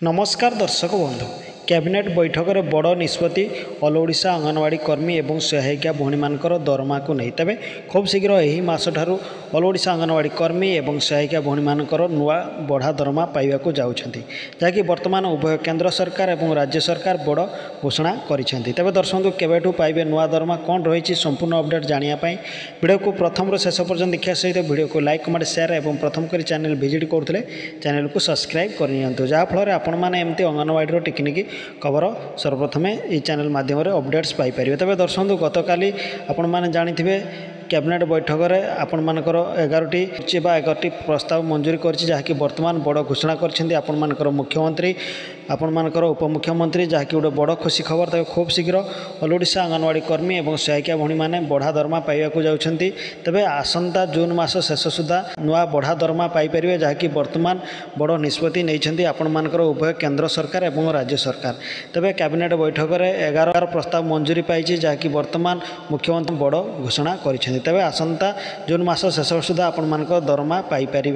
नमस्कार दर्शक बंधु कैबिनेट बैठक में बड़ निष्पत्ति ऑल ओडिशा अंगनवाड़ी कर्मी और सहायिका भौणी मानकर दरमा को नहीं तेज खूब शीघ्र यही मास ठारू ऑल ओडिशा अंगनवाड़ी कर्मी और सहायिका भौणी मानकर नुआ बढ़ा दरमा पाइबा जाउछंती जहाँकि वर्तमान उभय केंद्र सरकार और राज्य सरकार बड़ घोषणा करिसेंती। तेज दर्शक केवेठू पाइबे नुआ दरमा कौन रही संपूर्ण अपडेट जानापी वीडियो को प्रथम शेष पर्यटन देखा सहित वीडियो को लाइक कमेंट शेयर और प्रथम कर चैनल विजिट करते चैनल को सब्सक्राइब करनी जहाँफल आपण मैंने एमती अंगनवाड़ी टिकनिक खबर सर्वप्रथम ये चैनल माध्यम अपडेट्स पाइपर। तेज दर्शक गतकाली आपण मैंने जानी कैबिनेट बैठक में आपण मानकर 11टी प्रस्ताव मंजूरी करछि वर्तमान बड़ घोषणा कर मुख्यमंत्री आपण मानकर उपमुख्यमंत्री जहाँकि गोटे बड़ खुशी खबर। तब खूब शीघ्र ऑल ओडिशा अंगनवाड़ी कर्मी और सहायिका भौणी मैंने बढ़ा दरमा पाइबा जाउछंती। तेबे आसंता जून मास शेष सुधा नुआ बढ़ा दरमा पाइपर जहाँकि वर्तमान बड़ निष्पत्ति नहीं आपण मानकर उभय केंद्र सरकार और राज्य सरकार। तेबे कैबिनेट बैठक में 11 प्रस्ताव मंजूरी पाई जहाँकि वर्तमान मुख्यमंत्री बड़ घोषणा कर। तेबे आसंता जून मास शेष सुधा आपण मानकर दरमा पाइपर।